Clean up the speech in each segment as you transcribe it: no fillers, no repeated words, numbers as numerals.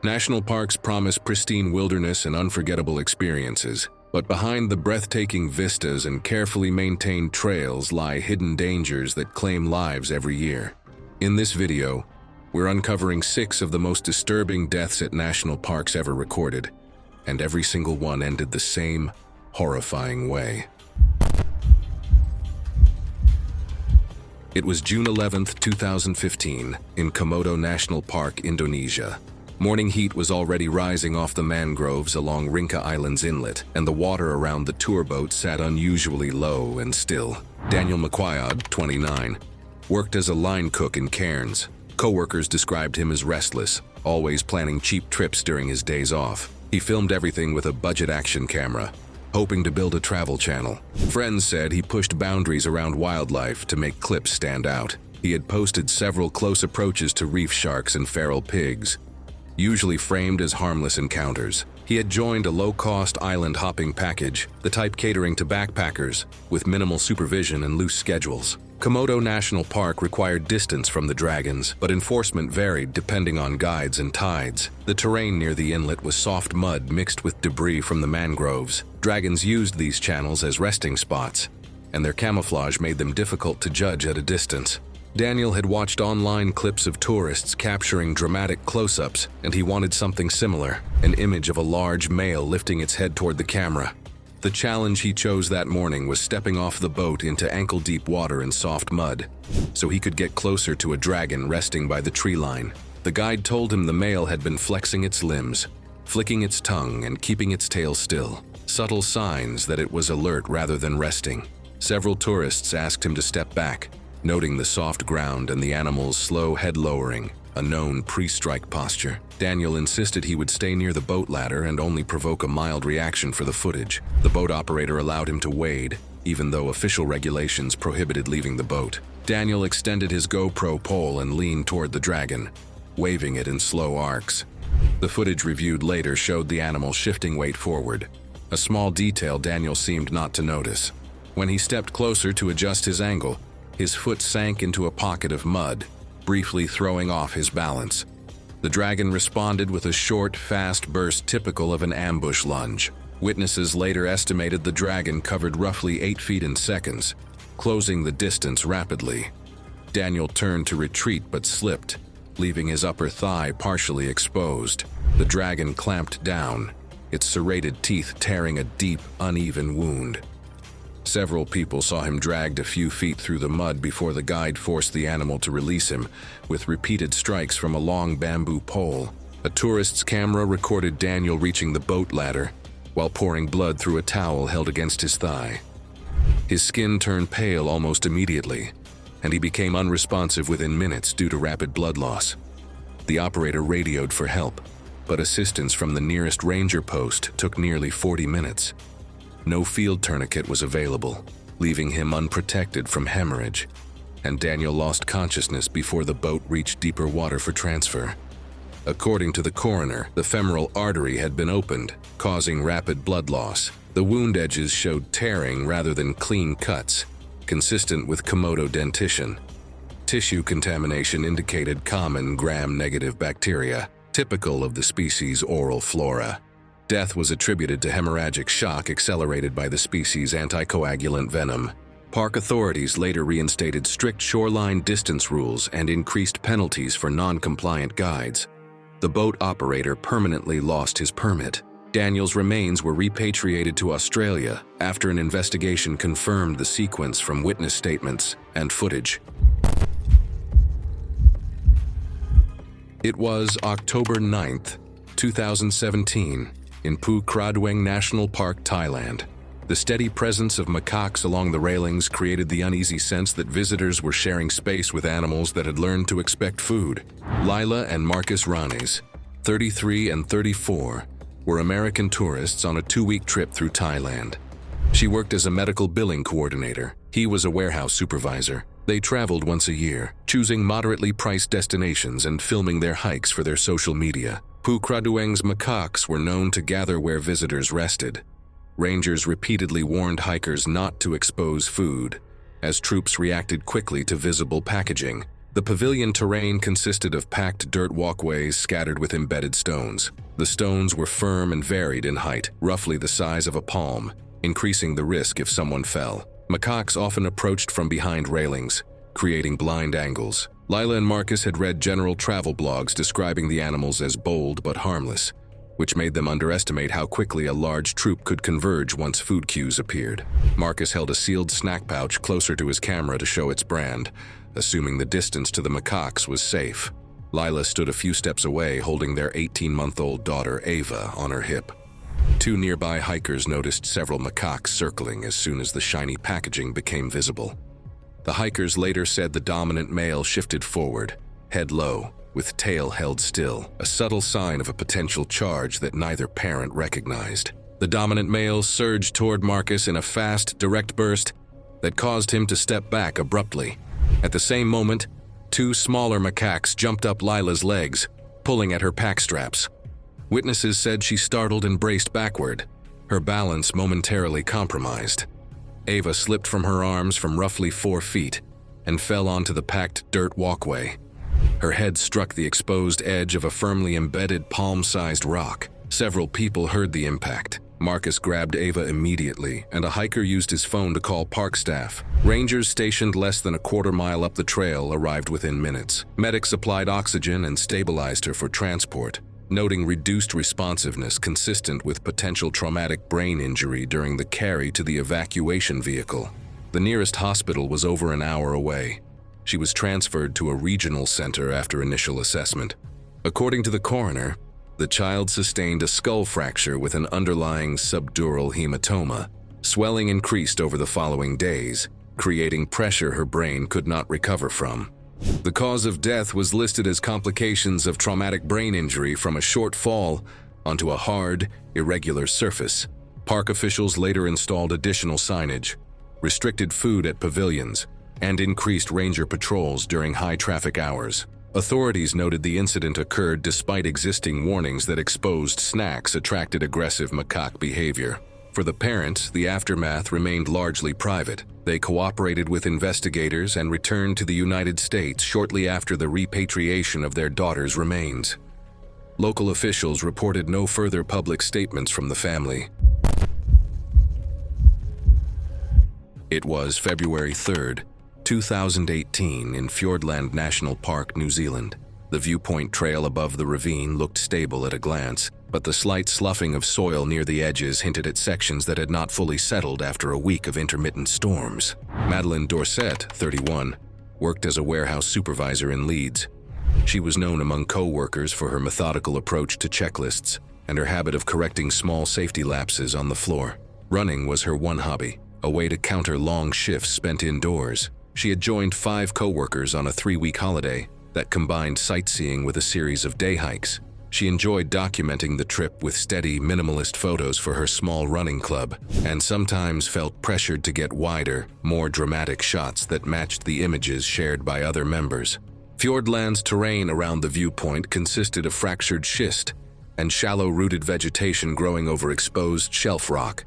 National parks promise pristine wilderness and unforgettable experiences, but behind the breathtaking vistas and carefully maintained trails lie hidden dangers that claim lives every year. In this video, we're uncovering 6 of the most disturbing deaths at national parks ever recorded, and every single one ended the same horrifying way. It was June 11, 2015, in Komodo National Park, Indonesia. Morning heat was already rising off the mangroves along Rinca Island's inlet, and the water around the tour boat sat unusually low and still. Daniel McQuaid, 29, worked as a line cook in cairns. Co-workers described him as restless, always planning cheap trips during his days off. He filmed everything with a budget action camera, hoping to build a travel channel. Friends said he pushed boundaries around wildlife to make clips stand out. He had posted several close approaches to reef sharks and feral pigs, usually framed as harmless encounters. He had joined a low-cost island hopping package, the type catering to backpackers, with minimal supervision and loose schedules. Komodo National Park required distance from the dragons, but enforcement varied depending on guides and tides. The terrain near the inlet was soft mud mixed with debris from the mangroves. Dragons used these channels as resting spots, and their camouflage made them difficult to judge at a distance. Daniel had watched online clips of tourists capturing dramatic close-ups, and he wanted something similar, an image of a large male lifting its head toward the camera. The challenge he chose that morning was stepping off the boat into ankle-deep water and soft mud, so he could get closer to a dragon resting by the tree line. The guide told him the male had been flexing its limbs, flicking its tongue, and keeping its tail still, subtle signs that it was alert rather than resting. Several tourists asked him to step back, noting the soft ground and the animal's slow head lowering, a known pre-strike posture. Daniel insisted he would stay near the boat ladder and only provoke a mild reaction for the footage. The boat operator allowed him to wade, even though official regulations prohibited leaving the boat. Daniel extended his GoPro pole and leaned toward the dragon, waving it in slow arcs. The footage reviewed later showed the animal shifting weight forward, a small detail Daniel seemed not to notice. When he stepped closer to adjust his angle, his foot sank into a pocket of mud, briefly throwing off his balance. The dragon responded with a short, fast burst typical of an ambush lunge. Witnesses later estimated the dragon covered roughly 8 feet in seconds, closing the distance rapidly. Daniel turned to retreat but slipped, leaving his upper thigh partially exposed. The dragon clamped down, its serrated teeth tearing a deep, uneven wound. Several people saw him dragged a few feet through the mud before the guide forced the animal to release him, with repeated strikes from a long bamboo pole. A tourist's camera recorded Daniel reaching the boat ladder while pouring blood through a towel held against his thigh. His skin turned pale almost immediately, and he became unresponsive within minutes due to rapid blood loss. The operator radioed for help, but assistance from the nearest ranger post took nearly 40 minutes. No field tourniquet was available, leaving him unprotected from hemorrhage, and Daniel lost consciousness before the boat reached deeper water for transfer. According to the coroner, the femoral artery had been opened, causing rapid blood loss. The wound edges showed tearing rather than clean cuts, consistent with Komodo dentition. Tissue contamination indicated common gram-negative bacteria, typical of the species' oral flora. Death was attributed to hemorrhagic shock accelerated by the species' anticoagulant venom. Park authorities later reinstated strict shoreline distance rules and increased penalties for non-compliant guides. The boat operator permanently lost his permit. Daniel's remains were repatriated to Australia after an investigation confirmed the sequence from witness statements and footage. It was October 9th, 2017. In Phu Kradweng National Park, Thailand. The steady presence of macaques along the railings created the uneasy sense that visitors were sharing space with animals that had learned to expect food. Lila and Marcus Ranes, 33 and 34, were American tourists on a 2-week trip through Thailand. She worked as a medical billing coordinator. He was a warehouse supervisor. They traveled once a year, choosing moderately priced destinations and filming their hikes for their social media. Phu Kradweng's macaques were known to gather where visitors rested. Rangers repeatedly warned hikers not to expose food, as troops reacted quickly to visible packaging. The pavilion terrain consisted of packed dirt walkways scattered with embedded stones. The stones were firm and varied in height, roughly the size of a palm, increasing the risk if someone fell. Macaques often approached from behind railings, creating blind angles. Lila and Marcus had read general travel blogs describing the animals as bold but harmless, which made them underestimate how quickly a large troop could converge once food cues appeared. Marcus held a sealed snack pouch closer to his camera to show its brand, assuming the distance to the macaques was safe. Lila stood a few steps away, holding their 18-month-old daughter, Ava, on her hip. Two nearby hikers noticed several macaques circling as soon as the shiny packaging became visible. The hikers later said the dominant male shifted forward, head low, with tail held still, a subtle sign of a potential charge that neither parent recognized. The dominant male surged toward Marcus in a fast, direct burst that caused him to step back abruptly. At the same moment, two smaller macaques jumped up Lila's legs, pulling at her pack straps. Witnesses said she startled and braced backward, her balance momentarily compromised. Ava slipped from her arms from roughly 4 feet and fell onto the packed dirt walkway. Her head struck the exposed edge of a firmly embedded palm-sized rock. Several people heard the impact. Marcus grabbed Ava immediately, and a hiker used his phone to call park staff. Rangers stationed less than a quarter-mile up the trail arrived within minutes. Medics applied oxygen and stabilized her for transport, noting reduced responsiveness consistent with potential traumatic brain injury during the carry to the evacuation vehicle. The nearest hospital was over an hour away. She was transferred to a regional center after initial assessment. According to the coroner, the child sustained a skull fracture with an underlying subdural hematoma. Swelling increased over the following days, creating pressure her brain could not recover from. The cause of death was listed as complications of traumatic brain injury from a short fall onto a hard, irregular surface. Park officials later installed additional signage, restricted food at pavilions, and increased ranger patrols during high-traffic hours. Authorities noted the incident occurred despite existing warnings that exposed snacks attracted aggressive macaque behavior. For the parents, the aftermath remained largely private. They cooperated with investigators and returned to the United States shortly after the repatriation of their daughter's remains. Local officials reported no further public statements from the family. It was February 3rd, 2018 in Fiordland National Park, New Zealand. The viewpoint trail above the ravine looked stable at a glance, but the slight sloughing of soil near the edges hinted at sections that had not fully settled after a week of intermittent storms. Madeline Dorset, 31, worked as a warehouse supervisor in Leeds. She was known among co-workers for her methodical approach to checklists and her habit of correcting small safety lapses on the floor. Running was her one hobby, a way to counter long shifts spent indoors. She had joined 5 co-workers on a 3-week holiday that combined sightseeing with a series of day hikes. She enjoyed documenting the trip with steady, minimalist photos for her small running club, and sometimes felt pressured to get wider, more dramatic shots that matched the images shared by other members. Fiordland's terrain around the viewpoint consisted of fractured schist and shallow-rooted vegetation growing over exposed shelf rock.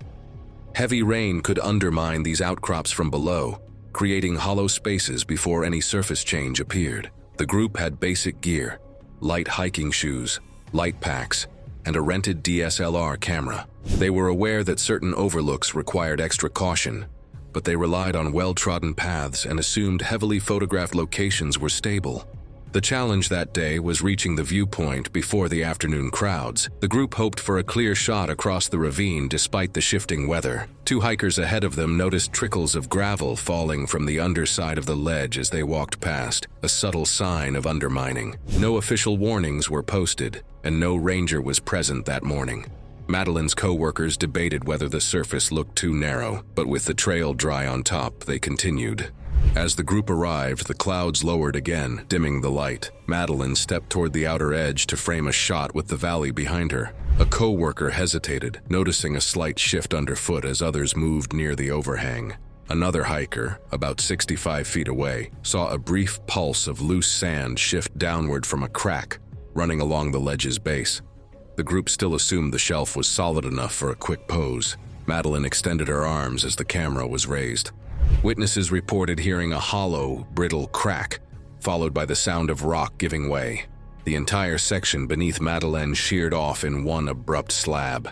Heavy rain could undermine these outcrops from below, creating hollow spaces before any surface change appeared. The group had basic gear, light hiking shoes, light packs, and a rented DSLR camera. They were aware that certain overlooks required extra caution, but they relied on well-trodden paths and assumed heavily photographed locations were stable. The challenge that day was reaching the viewpoint before the afternoon crowds. The group hoped for a clear shot across the ravine despite the shifting weather. 2 hikers ahead of them noticed trickles of gravel falling from the underside of the ledge as they walked past, a subtle sign of undermining. No official warnings were posted, and no ranger was present that morning. Madeline's co-workers debated whether the surface looked too narrow, but with the trail dry on top, they continued. As the group arrived, the clouds lowered again, dimming the light. Madeline stepped toward the outer edge to frame a shot with the valley behind her. A co-worker hesitated, noticing a slight shift underfoot as others moved near the overhang. Another hiker, about 65 feet away, saw a brief pulse of loose sand shift downward from a crack, running along the ledge's base. The group still assumed the shelf was solid enough for a quick pose. Madeline extended her arms as the camera was raised. Witnesses reported hearing a hollow, brittle crack, followed by the sound of rock giving way. The entire section beneath Madeleine sheared off in one abrupt slab.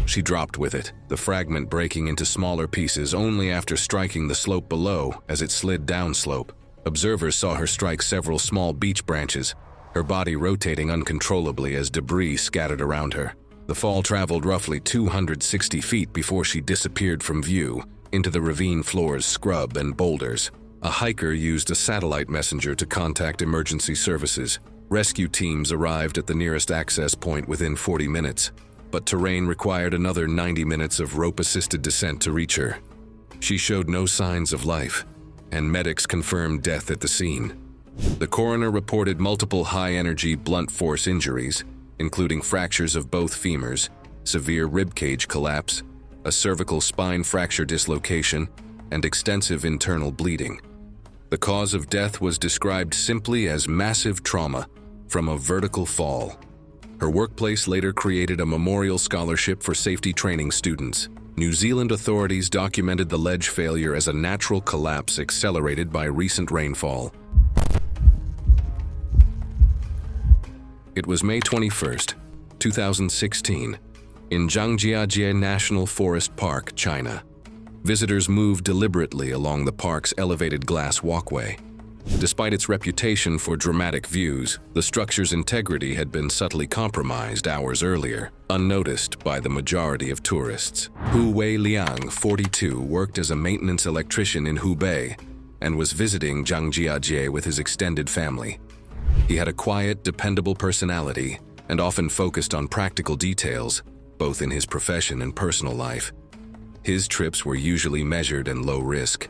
She dropped with it, the fragment breaking into smaller pieces only after striking the slope below as it slid downslope. Observers saw her strike several small beech branches, her body rotating uncontrollably as debris scattered around her. The fall traveled roughly 260 feet before she disappeared from view into the ravine floor's scrub and boulders. A hiker used a satellite messenger to contact emergency services. Rescue teams arrived at the nearest access point within 40 minutes, but terrain required another 90 minutes of rope-assisted descent to reach her. She showed no signs of life, and medics confirmed death at the scene. The coroner reported multiple high-energy blunt force injuries, including fractures of both femurs, severe ribcage collapse, a cervical spine fracture dislocation, and extensive internal bleeding. The cause of death was described simply as massive trauma from a vertical fall. Her workplace later created a memorial scholarship for safety training students. New Zealand authorities documented the ledge failure as a natural collapse accelerated by recent rainfall. It was May 21, 2016, in Zhangjiajie National Forest Park, China. Visitors moved deliberately along the park's elevated glass walkway. Despite its reputation for dramatic views, the structure's integrity had been subtly compromised hours earlier, unnoticed by the majority of tourists. Hu Weiliang, 42, worked as a maintenance electrician in Hubei and was visiting Zhangjiajie with his extended family. He had a quiet, dependable personality and often focused on practical details, both in his profession and personal life. His trips were usually measured and low risk,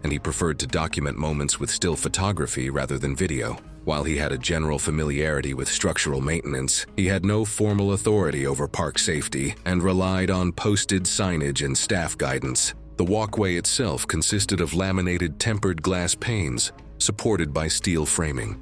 and he preferred to document moments with still photography rather than video. While he had a general familiarity with structural maintenance, he had no formal authority over park safety and relied on posted signage and staff guidance. The walkway itself consisted of laminated tempered glass panes, supported by steel framing.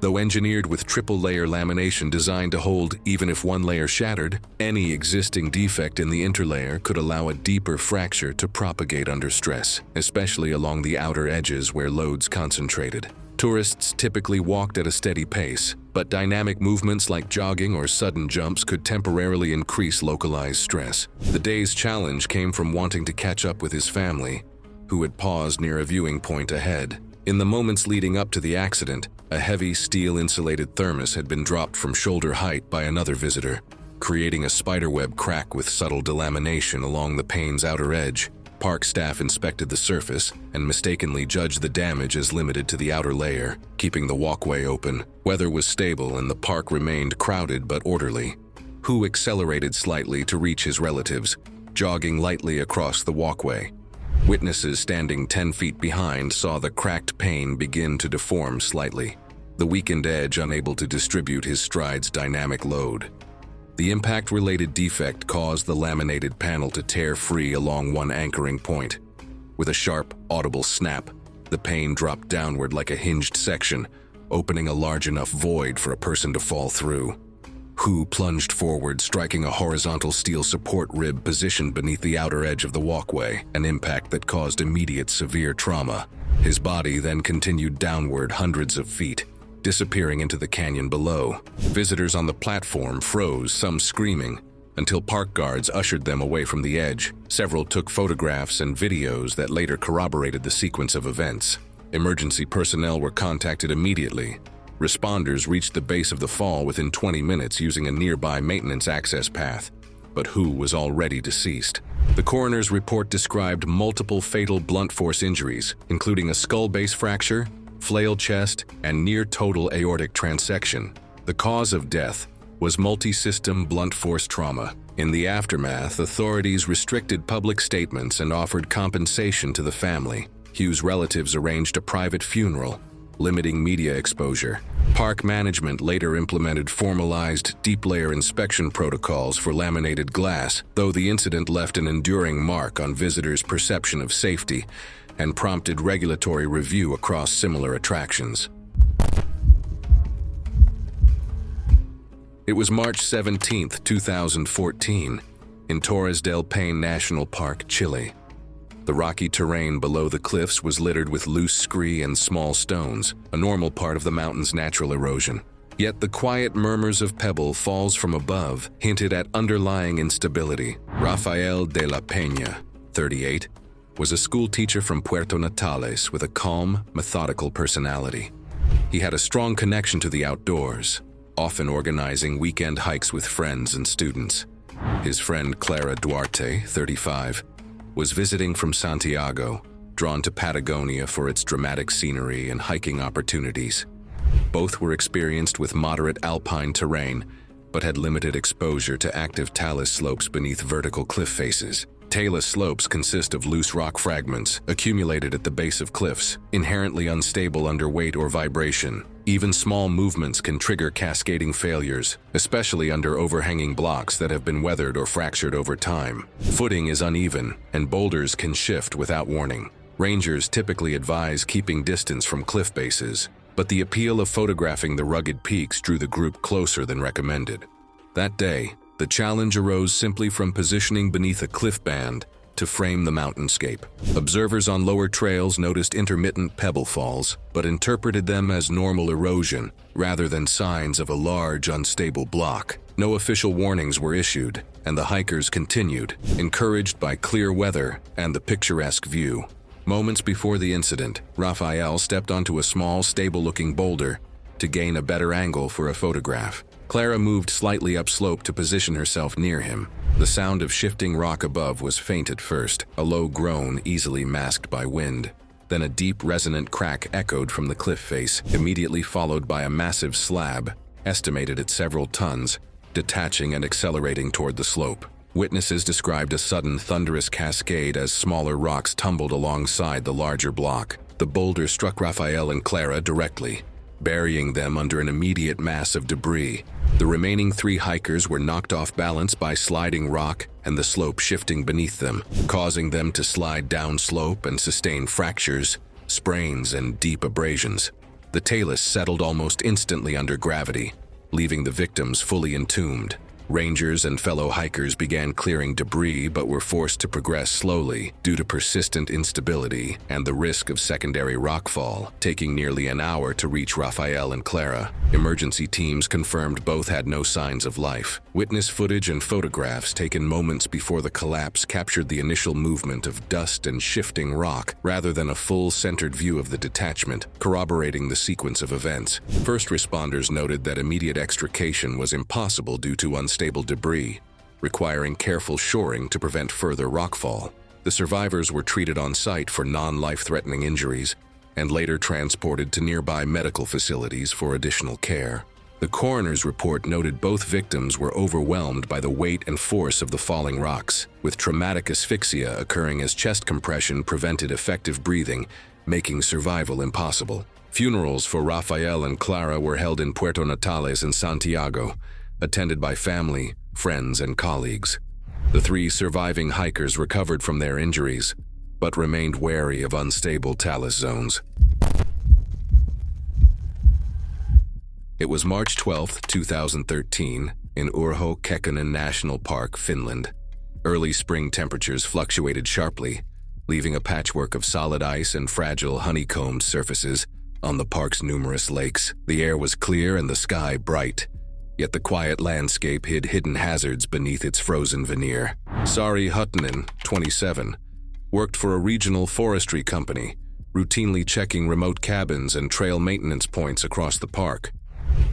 Though engineered with triple-layer lamination designed to hold even if one layer shattered, any existing defect in the interlayer could allow a deeper fracture to propagate under stress, especially along the outer edges where loads concentrated. Tourists typically walked at a steady pace, but dynamic movements like jogging or sudden jumps could temporarily increase localized stress. The day's challenge came from wanting to catch up with his family, who had paused near a viewing point ahead. In the moments leading up to the accident, a heavy steel-insulated thermos had been dropped from shoulder height by another visitor, creating a spiderweb crack with subtle delamination along the pane's outer edge. Park staff inspected the surface and mistakenly judged the damage as limited to the outer layer, keeping the walkway open. Weather was stable and the park remained crowded but orderly. Hu accelerated slightly to reach his relatives, jogging lightly across the walkway. Witnesses standing 10 feet behind saw the cracked pane begin to deform slightly, the weakened edge unable to distribute his stride's dynamic load. The impact-related defect caused the laminated panel to tear free along one anchoring point. With a sharp, audible snap, the pane dropped downward like a hinged section, opening a large enough void for a person to fall through. Hu plunged forward, striking a horizontal steel support rib positioned beneath the outer edge of the walkway, an impact that caused immediate severe trauma. His body then continued downward hundreds of feet, disappearing into the canyon below. Visitors on the platform froze, some screaming, until park guards ushered them away from the edge. Several took photographs and videos that later corroborated the sequence of events. Emergency personnel were contacted immediately. Responders reached the base of the fall within 20 minutes using a nearby maintenance access path, but Hu was already deceased. The coroner's report described multiple fatal blunt force injuries, including a skull base fracture, flail chest, and near-total aortic transection. The cause of death was multi-system blunt force trauma. In the aftermath, authorities restricted public statements and offered compensation to the family. Hu's relatives arranged a private funeral, limiting media exposure. Park management later implemented formalized deep-layer inspection protocols for laminated glass, though the incident left an enduring mark on visitors' perception of safety and prompted regulatory review across similar attractions. It was March 17, 2014, in Torres del Paine National Park, Chile. The rocky terrain below the cliffs was littered with loose scree and small stones, a normal part of the mountain's natural erosion. Yet the quiet murmurs of pebble falls from above hinted at underlying instability. Rafael de la Peña, 38, was a school teacher from Puerto Natales with a calm, methodical personality. He had a strong connection to the outdoors, often organizing weekend hikes with friends and students. His friend Clara Duarte, 35, was visiting from Santiago, drawn to Patagonia for its dramatic scenery and hiking opportunities. Both were experienced with moderate alpine terrain, but had limited exposure to active talus slopes beneath vertical cliff faces. Talus slopes consist of loose rock fragments accumulated at the base of cliffs, inherently unstable under weight or vibration. Even small movements can trigger cascading failures, especially under overhanging blocks that have been weathered or fractured over time. Footing is uneven, and boulders can shift without warning. Rangers typically advise keeping distance from cliff bases, but the appeal of photographing the rugged peaks drew the group closer than recommended. That day, the challenge arose simply from positioning beneath a cliff band to frame the mountainscape. Observers on lower trails noticed intermittent pebble falls, but interpreted them as normal erosion rather than signs of a large, unstable block. No official warnings were issued, and the hikers continued, encouraged by clear weather and the picturesque view. Moments before the incident, Rafael stepped onto a small, stable-looking boulder to gain a better angle for a photograph. Clara moved slightly upslope to position herself near him. The sound of shifting rock above was faint at first, a low groan easily masked by wind. Then a deep, resonant crack echoed from the cliff face, immediately followed by a massive slab, estimated at several tons, detaching and accelerating toward the slope. Witnesses described a sudden thunderous cascade as smaller rocks tumbled alongside the larger block. The boulder struck Rafael and Clara directly, burying them under an immediate mass of debris. The remaining 3 hikers were knocked off balance by sliding rock and the slope shifting beneath them, causing them to slide downslope and sustain fractures, sprains, and deep abrasions. The talus settled almost instantly under gravity, leaving the victims fully entombed. Rangers and fellow hikers began clearing debris but were forced to progress slowly due to persistent instability and the risk of secondary rockfall, taking nearly an hour to reach Rafael and Clara. Emergency teams confirmed both had no signs of life. Witness footage and photographs taken moments before the collapse captured the initial movement of dust and shifting rock rather than a full centered view of the detachment, corroborating the sequence of events. First responders noted that immediate extrication was impossible due to unstable debris, requiring careful shoring to prevent further rockfall. The survivors were treated on site for non-life-threatening injuries and later transported to nearby medical facilities for additional care. The coroner's report noted both victims were overwhelmed by the weight and force of the falling rocks, with traumatic asphyxia occurring as chest compression prevented effective breathing, making survival impossible. Funerals for Rafael and Clara were held in Puerto Natales and Santiago, attended by family, friends, and colleagues. The 3 surviving hikers recovered from their injuries, but remained wary of unstable talus zones. It was March 12, 2013, in Urho Kekkonen National Park, Finland. Early spring temperatures fluctuated sharply, leaving a patchwork of solid ice and fragile honeycombed surfaces on the park's numerous lakes. The air was clear and the sky bright, yet the quiet landscape hid hidden hazards beneath its frozen veneer. Sari Huttunen, 27, worked for a regional forestry company, routinely checking remote cabins and trail maintenance points across the park.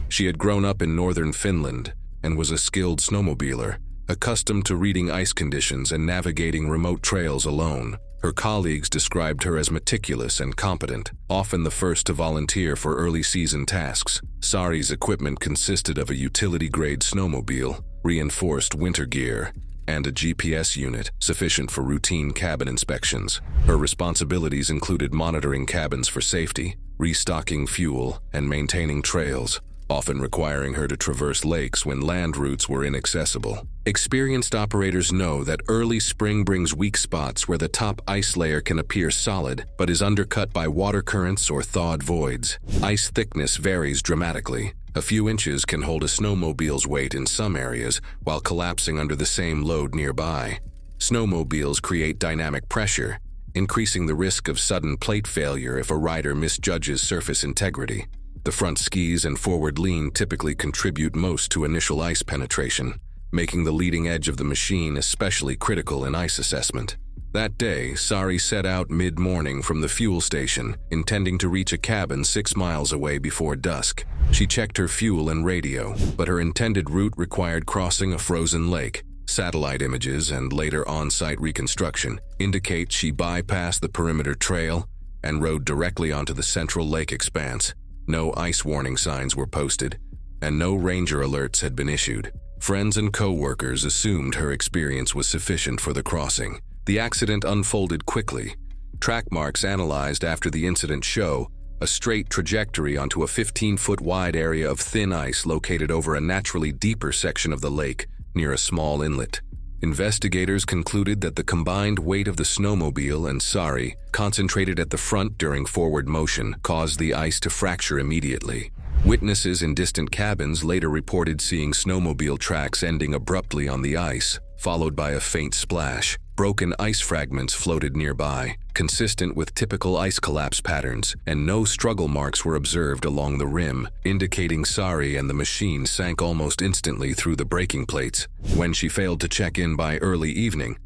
She had grown up in northern Finland and was a skilled snowmobiler, accustomed to reading ice conditions and navigating remote trails alone. Her colleagues described her as meticulous and competent, often the first to volunteer for early season tasks. Sari's equipment consisted of a utility-grade snowmobile, reinforced winter gear, and a GPS unit sufficient for routine cabin inspections. Her responsibilities included monitoring cabins for safety, restocking fuel, and maintaining trails, often requiring her to traverse lakes when land routes were inaccessible. Experienced operators know that early spring brings weak spots where the top ice layer can appear solid but is undercut by water currents or thawed voids. Ice thickness varies dramatically. A few inches can hold a snowmobile's weight in some areas while collapsing under the same load nearby. Snowmobiles create dynamic pressure, increasing the risk of sudden plate failure if a rider misjudges surface integrity. The front skis and forward lean typically contribute most to initial ice penetration, making the leading edge of the machine especially critical in ice assessment. That day, Sari set out mid-morning from the fuel station, intending to reach a cabin 6 miles away before dusk. She checked her fuel and radio, but her intended route required crossing a frozen lake. Satellite images and later on-site reconstruction indicate she bypassed the perimeter trail and rode directly onto the central lake expanse. No ice warning signs were posted, and no ranger alerts had been issued. Friends and co-workers assumed her experience was sufficient for the crossing. The accident unfolded quickly. Track marks analyzed after the incident show a straight trajectory onto a 15-foot wide area of thin ice located over a naturally deeper section of the lake near a small inlet. Investigators concluded that the combined weight of the snowmobile and Sari, concentrated at the front during forward motion, caused the ice to fracture immediately. Witnesses in distant cabins later reported seeing snowmobile tracks ending abruptly on the ice, followed by a faint splash. Broken ice fragments floated nearby, consistent with typical ice collapse patterns, and no struggle marks were observed along the rim, indicating Sari and the machine sank almost instantly through the braking plates. When she failed to check in by early evening,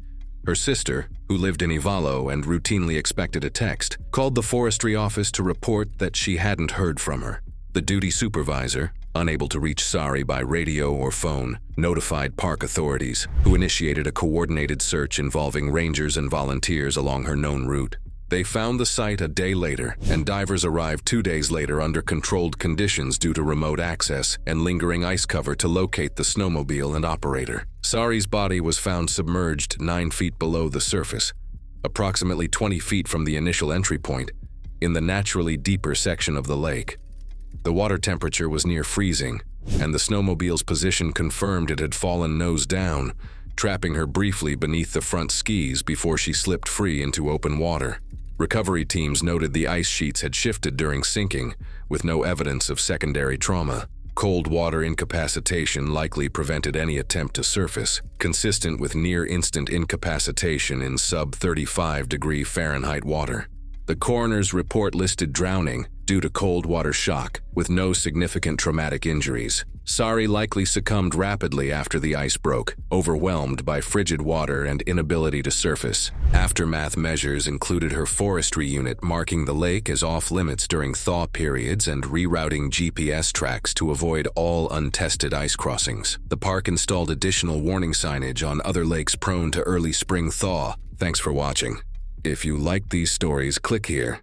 her sister, who lived in Ivalo and routinely expected a text, called the forestry office to report that she hadn't heard from her. The duty supervisor, unable to reach Sari by radio or phone, notified park authorities, who initiated a coordinated search involving rangers and volunteers along her known route. They found the site a day later, and divers arrived 2 days later under controlled conditions due to remote access and lingering ice cover to locate the snowmobile and operator. Sari's body was found submerged 9 feet below the surface, approximately 20 feet from the initial entry point, in the naturally deeper section of the lake. The water temperature was near freezing, and the snowmobile's position confirmed it had fallen nose down, trapping her briefly beneath the front skis before she slipped free into open water. Recovery teams noted the ice sheets had shifted during sinking, with no evidence of secondary trauma. Cold water incapacitation likely prevented any attempt to surface, consistent with near-instant incapacitation in sub-35 Fahrenheit water. The coroner's report listed drowning due to cold water shock, with no significant traumatic injuries. Sari likely succumbed rapidly after the ice broke, overwhelmed by frigid water and inability to surface. Aftermath measures included her forestry unit marking the lake as off-limits during thaw periods and rerouting GPS tracks to avoid all untested ice crossings. The park installed additional warning signage on other lakes prone to early spring thaw. Thanks for watching. If you like these stories, click here.